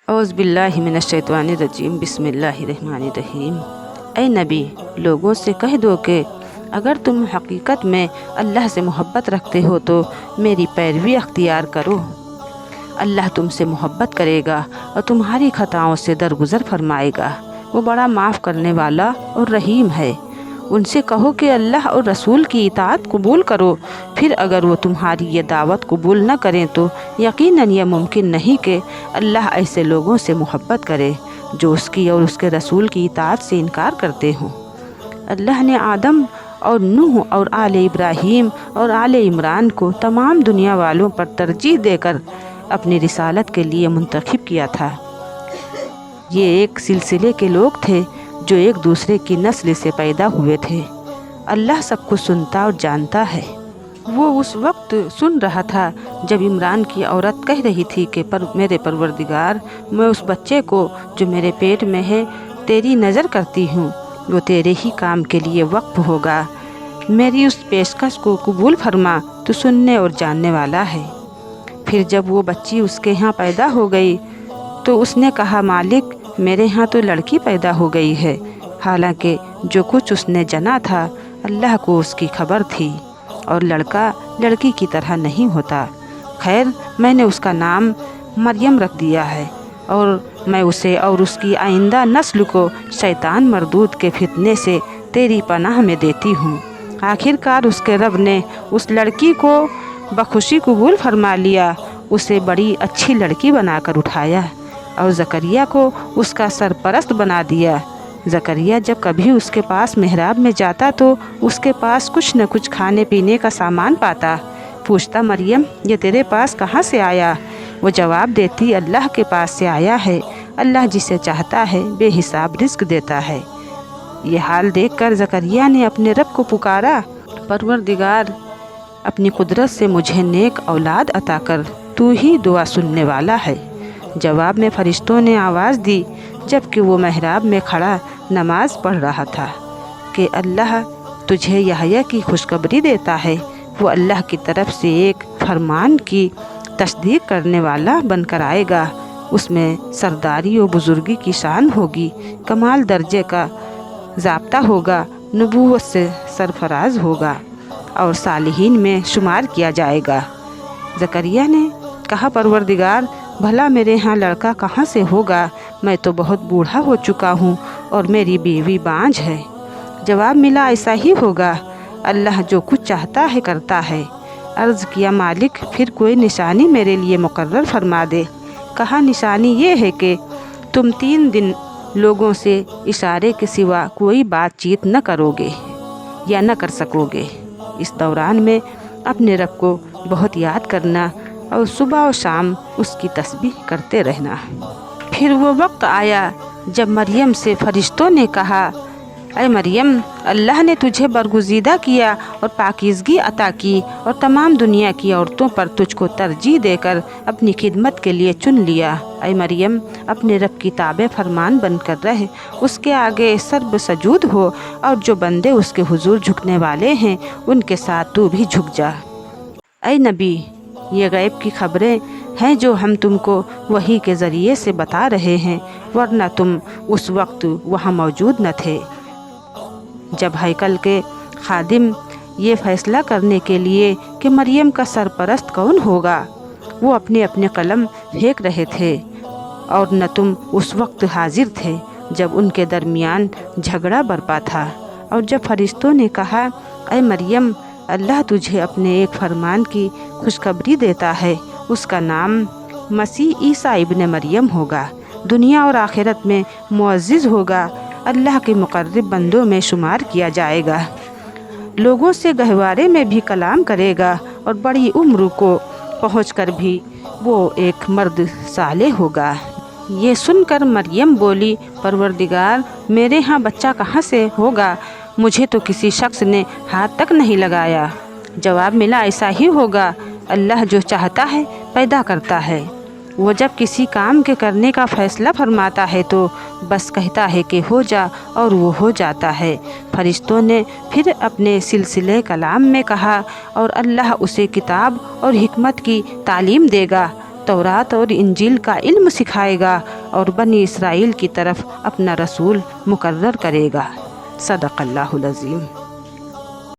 اعوذ باللہ من الشیطان الرجیم، بسم اللہ الرحمن الرحیم۔ اے نبی، لوگوں سے کہہ دو کہ اگر تم حقیقت میں اللہ سے محبت رکھتے ہو تو میری پیروی اختیار کرو۔ اللہ تم سے محبت کرے گا اور تمہاری خطاؤں سے درگزر فرمائے گا۔ وہ بڑا معاف کرنے والا اور رحیم ہے۔ ان سے کہو کہ اللہ اور رسول کی اطاعت قبول کرو، پھر اگر وہ تمہاری یہ دعوت قبول نہ کریں تو یقیناً یہ ممکن نہیں کہ اللہ ایسے لوگوں سے محبت کرے جو اس کی اور اس کے رسول کی اطاعت سے انکار کرتے ہوں۔ اللہ نے آدم اور نوح اور آل ابراہیم اور آل عمران کو تمام دنیا والوں پر ترجیح دے کر اپنی رسالت کے لیے منتخب کیا تھا۔ یہ ایک سلسلے کے لوگ تھے جو ایک دوسرے کی نسل سے پیدا ہوئے تھے۔ اللہ سب کو سنتا اور جانتا ہے۔ وہ اس وقت سن رہا تھا جب عمران کی عورت کہہ رہی تھی کہ میرے پروردگار، میں اس بچے کو جو میرے پیٹ میں ہے تیری نظر کرتی ہوں، وہ تیرے ہی کام کے لیے وقف ہوگا۔ میری اس پیشکش کو قبول فرما، تو سننے اور جاننے والا ہے۔ پھر جب وہ بچی اس کے ہاں پیدا ہو گئی تو اس نے کہا، مالک، میرے ہاں تو لڑکی پیدا ہو گئی ہے، حالانکہ جو کچھ اس نے جنا تھا اللہ کو اس کی خبر تھی، اور لڑکا لڑکی کی طرح نہیں ہوتا۔ خیر، میں نے اس کا نام مریم رکھ دیا ہے، اور میں اسے اور اس کی آئندہ نسل کو شیطان مردود کے فتنے سے تیری پناہ میں دیتی ہوں۔ آخر کار اس کے رب نے اس لڑکی کو بخوشی قبول فرما لیا، اسے بڑی اچھی لڑکی بنا کر اٹھایا اور زکریہ کو اس کا سرپرست بنا دیا۔ زکریہ جب کبھی اس کے پاس محراب میں جاتا تو اس کے پاس کچھ نہ کچھ کھانے پینے کا سامان پاتا۔ پوچھتا، مریم، یہ تیرے پاس کہاں سے آیا؟ وہ جواب دیتی، اللہ کے پاس سے آیا ہے، اللہ جسے چاہتا ہے بے حساب رزق دیتا ہے۔ یہ حال دیکھ کر زکریہ نے اپنے رب کو پکارا، پروردگار، اپنی قدرت سے مجھے نیک اولاد عطا کر، تو ہی دعا سننے والا ہے۔ جواب میں فرشتوں نے آواز دی جب کہ وہ محراب میں کھڑا نماز پڑھ رہا تھا کہ اللہ تجھے یحییٰ کی خوشخبری دیتا ہے، وہ اللہ کی طرف سے ایک فرمان کی تصدیق کرنے والا بن کر آئے گا، اس میں سرداری و بزرگی کی شان ہوگی، کمال درجے کا ضابطہ ہوگا، نبوت سے سرفراز ہوگا اور صالحین میں شمار کیا جائے گا۔ زکریہ نے کہا، پروردگار، بھلا میرے ہاں لڑکا کہاں سے ہوگا؟ میں تو بہت بوڑھا ہو چکا ہوں اور میری بیوی بانجھ ہے۔ جواب ملا، ایسا ہی ہوگا، اللہ جو کچھ چاہتا ہے کرتا ہے۔ عرض کیا، مالک، پھر کوئی نشانی میرے لیے مقرر فرما دے۔ کہا، نشانی یہ ہے کہ تم 3 دن لوگوں سے اشارے کے سوا کوئی بات چیت نہ کرو گے یا نہ کر سکو گے۔ اس دوران میں اپنے رب کو بہت یاد کرنا اور صبح و شام اس کی تسبیح کرتے رہنا۔ پھر وہ وقت آیا جب مریم سے فرشتوں نے کہا، اے مریم، اللہ نے تجھے برگزیدہ کیا اور پاکیزگی عطا کی اور تمام دنیا کی عورتوں پر تجھ کو ترجیح دے کر اپنی خدمت کے لیے چن لیا۔ اے مریم، اپنے رب کی تابع فرمان بن کر رہ، اس کے آگے سرب سجود ہو، اور جو بندے اس کے حضور جھکنے والے ہیں ان کے ساتھ تو بھی جھک جا۔ اے نبی، یہ غیب کی خبریں ہیں جو ہم تم کو وحی کے ذریعے سے بتا رہے ہیں، ورنہ تم اس وقت وہاں موجود نہ تھے جب ہیکل کے خادم یہ فیصلہ کرنے کے لیے کہ مریم کا سرپرست کون ہوگا، وہ اپنے اپنے قلم پھینک رہے تھے، اور نہ تم اس وقت حاضر تھے جب ان کے درمیان جھگڑا برپا تھا۔ اور جب فرشتوں نے کہا، اے مریم، اللہ تجھے اپنے ایک فرمان کی خوشخبری دیتا ہے، اس کا نام مسیح عیسیٰ ابن مریم ہوگا، دنیا اور آخرت میں معزز ہوگا، اللہ کے مقرب بندوں میں شمار کیا جائے گا، لوگوں سے گہوارے میں بھی کلام کرے گا، اور بڑی عمر کو پہنچ کر بھی وہ ایک مرد صالح ہوگا۔ یہ سن کر مریم بولی، پروردگار، میرے ہاں بچہ کہاں سے ہوگا؟ مجھے تو کسی شخص نے ہاتھ تک نہیں لگایا۔ جواب ملا، ایسا ہی ہوگا، اللہ جو چاہتا ہے پیدا کرتا ہے۔ وہ جب کسی کام کے کرنے کا فیصلہ فرماتا ہے تو بس کہتا ہے کہ ہو جا، اور وہ ہو جاتا ہے۔ فرشتوں نے پھر اپنے سلسلے کلام میں کہا، اور اللہ اسے کتاب اور حکمت کی تعلیم دے گا، تورات اور انجیل کا علم سکھائے گا، اور بنی اسرائیل کی طرف اپنا رسول مقرر کرے گا۔ صدق اللہ العظیم۔